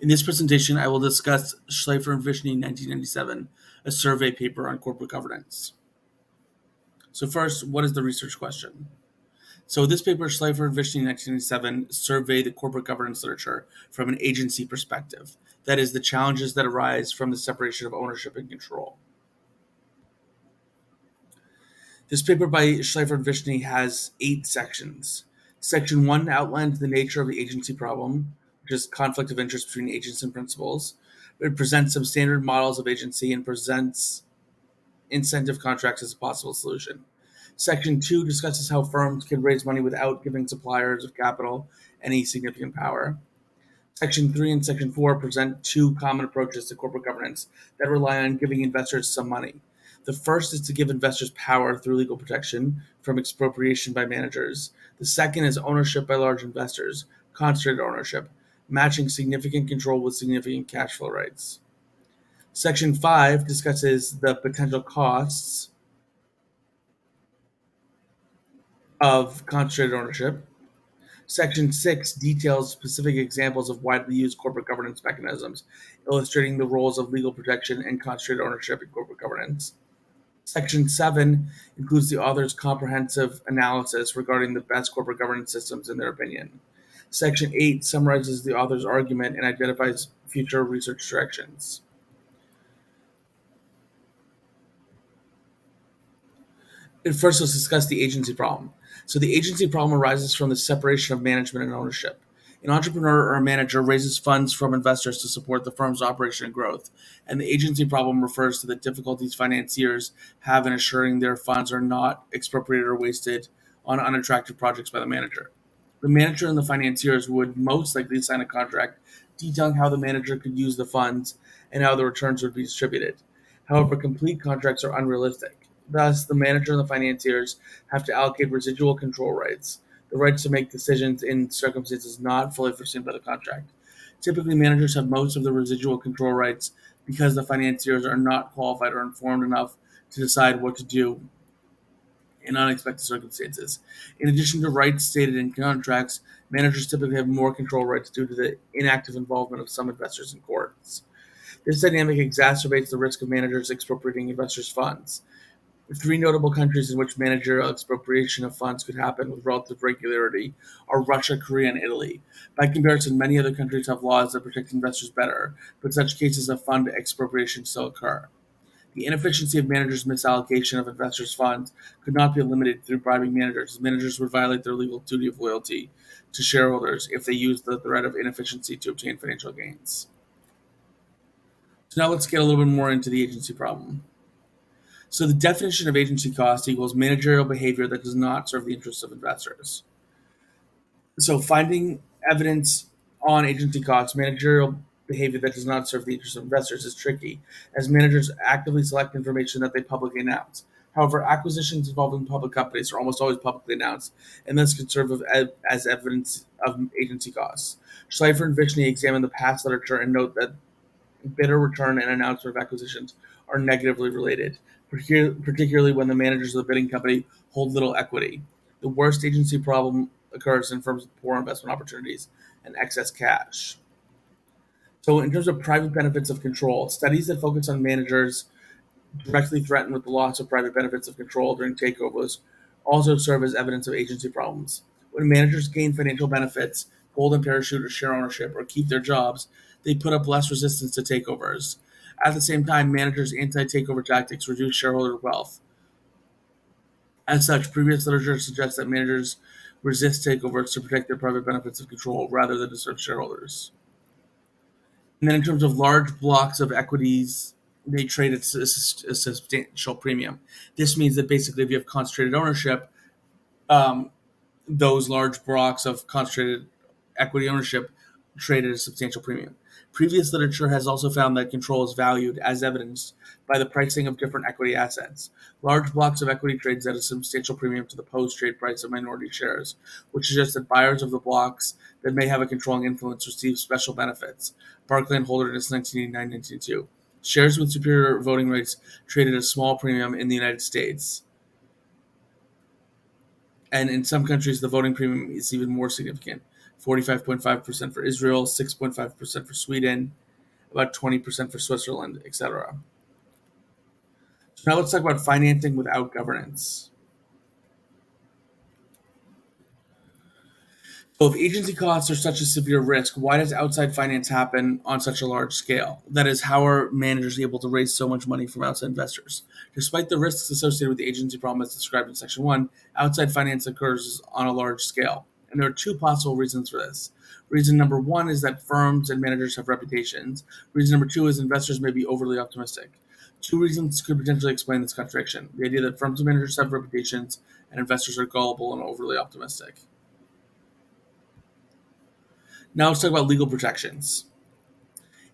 In this presentation, I will discuss Shleifer and Vishny 1997, a survey paper on corporate governance. So first, what is the research question? So this paper, Shleifer and Vishny 1997, surveyed the corporate governance literature from an agency perspective. That is, the challenges that arise from the separation of ownership and control. This paper by Shleifer and Vishny has 8 sections. Section 1 outlines the nature of the agency problem, which is conflict of interest between agents and principals. It presents some standard models of agency and presents incentive contracts as a possible solution. Section 2 discusses how firms can raise money without giving suppliers of capital any significant power. Section 3 and Section 4 present 2 common approaches to corporate governance that rely on giving investors some money. The first is to give investors power through legal protection from expropriation by managers. The second is ownership by large investors, concentrated ownership, matching significant control with significant cash flow rights. Section 5 discusses the potential costs of concentrated ownership. Section 6 details specific examples of widely used corporate governance mechanisms, illustrating the roles of legal protection and concentrated ownership in corporate governance. Section 7 includes the author's comprehensive analysis regarding the best corporate governance systems in their opinion. Section 8 summarizes the author's argument and identifies future research directions. First, let's discuss the agency problem. So the agency problem arises from the separation of management and ownership. An entrepreneur or a manager raises funds from investors to support the firm's operation and growth, and the agency problem refers to the difficulties financiers have in assuring their funds are not expropriated or wasted on unattractive projects by the manager. The manager and the financiers would most likely sign a contract detailing how the manager could use the funds and how the returns would be distributed. However, complete contracts are unrealistic. Thus, the manager and the financiers have to allocate residual control rights, the rights to make decisions in circumstances not fully foreseen by the contract. Typically, managers have most of the residual control rights because the financiers are not qualified or informed enough to decide what to do in unexpected circumstances. In addition to rights stated in contracts, managers typically have more control rights due to the inactive involvement of some investors in courts. This dynamic exacerbates the risk of managers expropriating investors' funds. 3 notable countries in which managerial expropriation of funds could happen with relative regularity are Russia, Korea, and Italy. By comparison, many other countries have laws that protect investors better, but such cases of fund expropriation still occur. The inefficiency of managers' misallocation of investors' funds could not be eliminated through bribing managers, as managers would violate their legal duty of loyalty to shareholders if they used the threat of inefficiency to obtain financial gains. So now let's get a little bit more into the agency problem. So the definition of agency cost equals managerial behavior that does not serve the interests of investors. So finding evidence on agency costs, managerial behavior that does not serve the interests of investors is tricky, as managers actively select information that they publicly announce. However, acquisitions involving public companies are almost always publicly announced, and thus can serve as evidence of agency costs. Shleifer and Vishny examine the past literature and note that bidder return and announcement of acquisitions are negatively related, particularly when the managers of the bidding company hold little equity. The worst agency problem occurs in firms with poor investment opportunities and excess cash. So, in terms of private benefits of control, studies that focus on managers directly threatened with the loss of private benefits of control during takeovers also serve as evidence of agency problems. When managers gain financial benefits, golden parachute or share ownership, or keep their jobs, they put up less resistance to takeovers. At the same time, managers' anti takeover tactics reduce shareholder wealth. As such, previous literature suggests that managers resist takeovers to protect their private benefits of control rather than to serve shareholders. And then, in terms of large blocks of equities, they trade at a substantial premium. This means that basically, if you have concentrated ownership, um, those large blocks of concentrated equity ownership trade at a substantial premium. Previous literature has also found that control is valued, as evidenced by the pricing of different equity assets. Large blocks of equity trades at a substantial premium to the post-trade price of minority shares, which suggests that buyers of the blocks that may have a controlling influence receive special benefits. Barclay and Holderness, 1989-1992. Shares with superior voting rights traded at a small premium in the United States. And in some countries, the voting premium is even more significant. 45.5% for Israel, 6.5% for Sweden, about 20% for Switzerland, etc. So now let's talk about financing without governance. So if agency costs are such a severe risk, why does outside finance happen on such a large scale? That is, how are managers able to raise so much money from outside investors? Despite the risks associated with the agency problem as described in Section 1, outside finance occurs on a large scale. And there are two possible reasons for this. Reason number one is that firms and managers have reputations. Reason number two is investors may be overly optimistic. Two reasons could potentially explain this contradiction: the idea that firms and managers have reputations and investors are gullible and overly optimistic. Now let's talk about legal protections.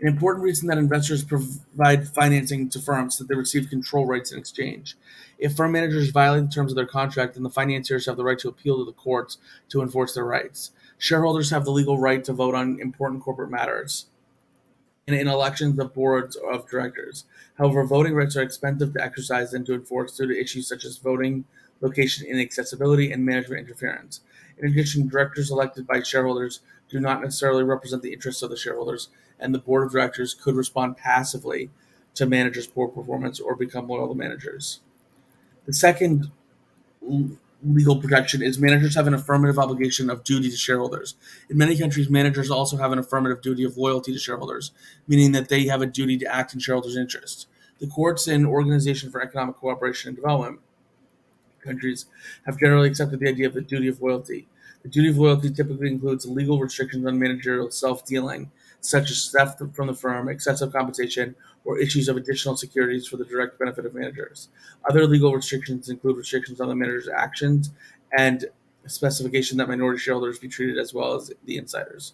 An important reason that investors provide financing to firms is that they receive control rights in exchange. If firm managers violate the terms of their contract, then the financiers have the right to appeal to the courts to enforce their rights. Shareholders have the legal right to vote on important corporate matters and in elections of boards of directors. However, voting rights are expensive to exercise and to enforce due to issues such as voting, location inaccessibility, and management interference. In addition, directors elected by shareholders do not necessarily represent the interests of the shareholders, and the board of directors could respond passively to managers' poor performance or become loyal to managers. The second legal protection is managers have an affirmative obligation of duty to shareholders. In many countries, managers also have an affirmative duty of loyalty to shareholders, meaning that they have a duty to act in shareholders' interests. The courts and Organization for Economic Cooperation and Development countries have generally accepted the idea of the duty of loyalty. The duty of loyalty typically includes legal restrictions on managerial self-dealing, such as theft from the firm, excessive compensation, or issues of additional securities for the direct benefit of managers. Other legal restrictions include restrictions on the manager's actions and specification that minority shareholders be treated as well as the insiders.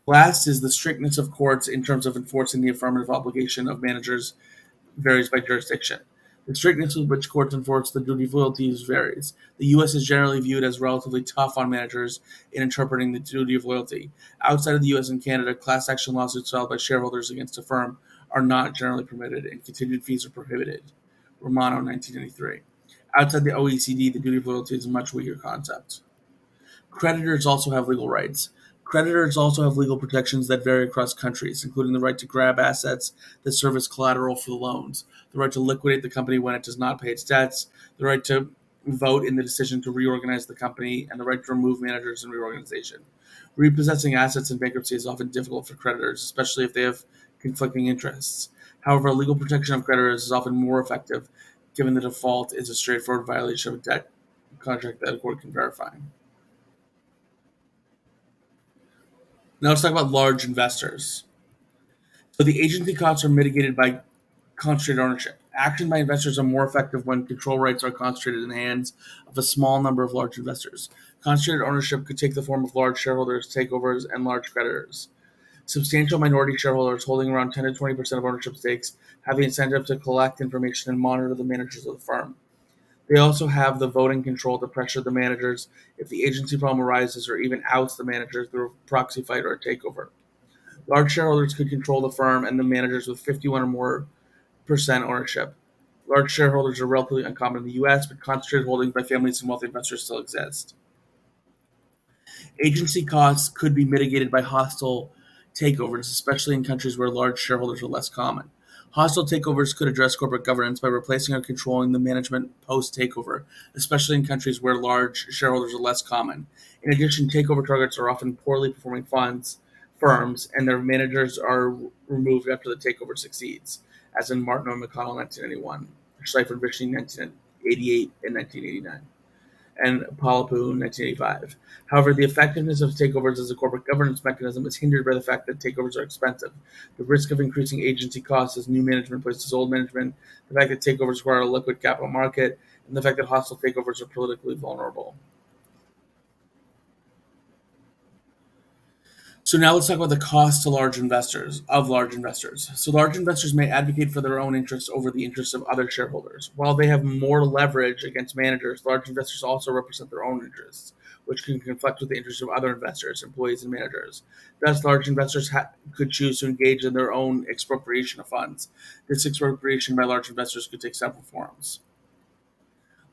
Last is the strictness of courts in terms of enforcing the affirmative obligation of managers varies by jurisdiction. The strictness with which courts enforce the duty of loyalty varies. The U.S. is generally viewed as relatively tough on managers in interpreting the duty of loyalty. Outside of the U.S. and Canada, class action lawsuits filed by shareholders against a firm are not generally permitted, and continued fees are prohibited. Romano, 1993. Outside the OECD, the duty of loyalty is a much weaker concept. Creditors also have legal rights. Creditors also have legal protections that vary across countries, including the right to grab assets that serve as collateral for the loans, the right to liquidate the company when it does not pay its debts, the right to vote in the decision to reorganize the company, and the right to remove managers in reorganization. Repossessing assets in bankruptcy is often difficult for creditors, especially if they have conflicting interests. However, legal protection of creditors is often more effective, given the default is a straightforward violation of a debt contract that a court can verify. Now let's talk about large investors. So the agency costs are mitigated by concentrated ownership. Action by investors are more effective when control rights are concentrated in the hands of a small number of large investors. Concentrated ownership could take the form of large shareholders, takeovers, and large creditors. Substantial minority shareholders holding around 10 to 20% of ownership stakes have the incentive to collect information and monitor the managers of the firm. They also have the voting control to pressure the managers if the agency problem arises or even outs the managers through a proxy fight or a takeover. Large shareholders could control the firm and the managers with 51 or more percent ownership. Large shareholders are relatively uncommon in the U.S., but concentrated holdings by families and wealthy investors still exist. Agency costs could be mitigated by hostile takeovers, especially in countries where large shareholders are less common. Hostile takeovers could address corporate governance by replacing or controlling the management post takeover, especially in countries where large shareholders are less common. In addition, takeover targets are often poorly performing firms, and their managers are removed after the takeover succeeds, as in Martin and McConnell 1991, Shleifer and Vishny 1988 and 1989, and Palapu 1985. However, the effectiveness of takeovers as a corporate governance mechanism is hindered by the fact that takeovers are expensive, the risk of increasing agency costs as new management replaces old management, the fact that takeovers require a liquid capital market, and the fact that hostile takeovers are politically vulnerable. So now let's talk about the cost to large investors. So large investors may advocate for their own interests over the interests of other shareholders. While they have more leverage against managers, large investors also represent their own interests, which can conflict with the interests of other investors, employees, and managers. Thus, large investors could choose to engage in their own expropriation of funds. This expropriation by large investors could take several forms.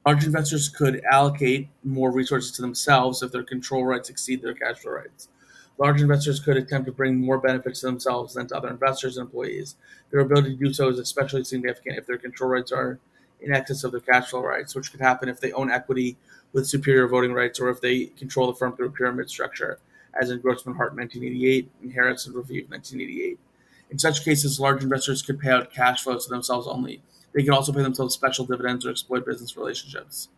Large investors could allocate more resources to themselves if their control rights exceed their cash flow rights. Large investors could attempt to bring more benefits to themselves than to other investors and employees. Their ability to do so is especially significant if their control rights are in excess of their cash flow rights, which could happen if they own equity with superior voting rights or if they control the firm through a pyramid structure, as in Grossman Hart 1988 and Harris and Review 1988. In such cases, large investors could pay out cash flows to themselves only. They could also pay themselves special dividends or exploit business relationships.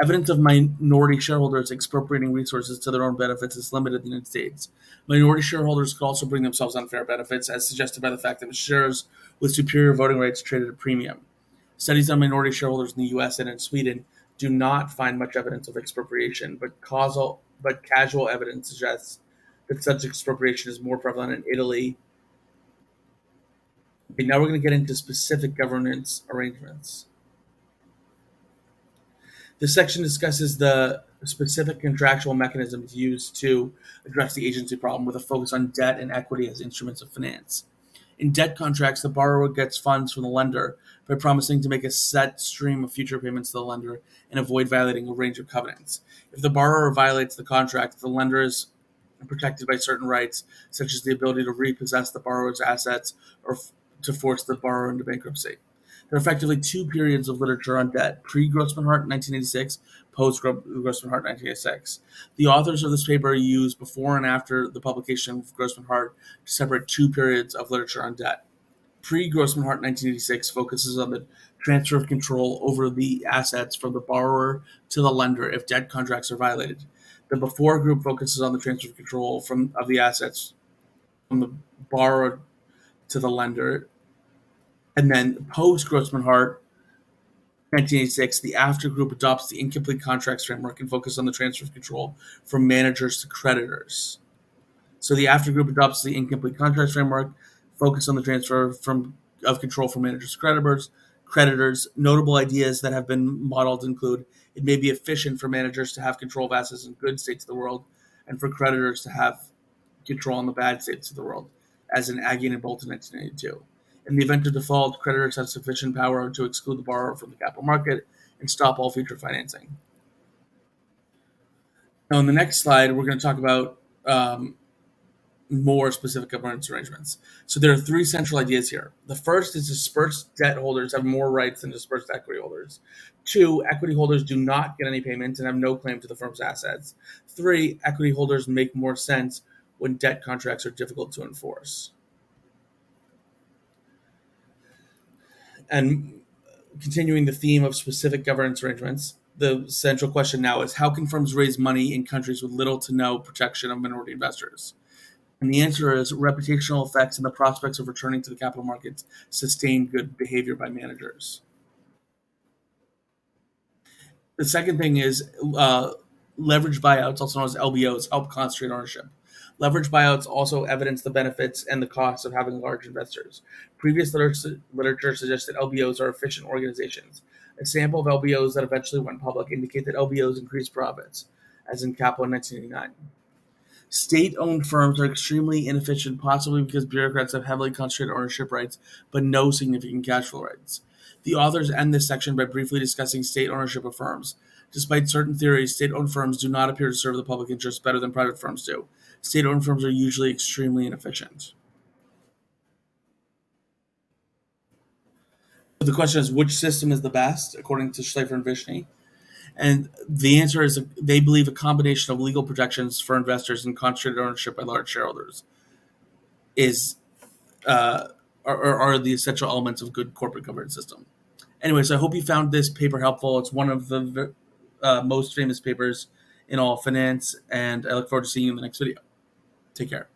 Evidence of minority shareholders expropriating resources to their own benefits is limited in the United States. Minority shareholders could also bring themselves unfair benefits, as suggested by the fact that shares with superior voting rights traded at a premium. Studies on minority shareholders in the U.S. and in Sweden do not find much evidence of expropriation, but casual evidence suggests that such expropriation is more prevalent in Italy. Okay, now we're going to get into specific governance arrangements. This section discusses the specific contractual mechanisms used to address the agency problem with a focus on debt and equity as instruments of finance. In debt contracts, the borrower gets funds from the lender by promising to make a set stream of future payments to the lender and avoid violating a range of covenants. If the borrower violates the contract, the lender is protected by certain rights, such as the ability to repossess the borrower's assets or to force the borrower into bankruptcy. There are effectively two periods of literature on debt: pre-Grossman Hart 1986, post-Grossman Hart 1986. The authors of this paper use before and after the publication of Grossman Hart to separate two periods of literature on debt. Pre-Grossman Hart 1986 focuses on the transfer of control over the assets from the borrower to the lender if debt contracts are violated. The before group focuses on the transfer of control of the assets from the borrower to the lender. And then post Grossman Hart 1986, the after group adopts the incomplete contracts framework and focuses on the transfer of control from managers to creditors. So the after group adopts the incomplete contracts framework, focus on the transfer of control from managers to creditors. Creditors. Notable ideas that have been modeled include: it may be efficient for managers to have control of assets in good states of the world, and for creditors to have control on the bad states of the world, as in Agee and Bolt in 1992. In the event of default, creditors have sufficient power to exclude the borrower from the capital market and stop all future financing. Now, in the next slide, we're going to talk about more specific governance arrangements. So there are three central ideas here. The first is dispersed debt holders have more rights than dispersed equity holders. Two, equity holders do not get any payments and have no claim to the firm's assets. Three, equity holders make more sense when debt contracts are difficult to enforce. And continuing the theme of specific governance arrangements, the central question now is: how can firms raise money in countries with little to no protection of minority investors? And the answer is reputational effects and the prospects of returning to the capital markets sustain good behavior by managers. The second thing is leverage buyouts, also known as LBOs, help concentrate ownership. Leverage buyouts also evidence the benefits and the costs of having large investors. Previous literature suggests that LBOs are efficient organizations. A sample of LBOs that eventually went public indicate that LBOs increased profits, as in Capital in 1989. State-owned firms are extremely inefficient, possibly because bureaucrats have heavily concentrated ownership rights, but no significant cash flow rights. The authors end this section by briefly discussing state ownership of firms. Despite certain theories, state-owned firms do not appear to serve the public interest better than private firms do. State-owned firms are usually extremely inefficient. So the question is, which system is the best, according to Shleifer and Vishny? And the answer is they believe a combination of legal protections for investors and concentrated ownership by large shareholders is are the essential elements of good corporate governance system. Anyways, I hope you found this paper helpful. It's one of the most famous papers in all of finance, and I look forward to seeing you in the next video. Take care.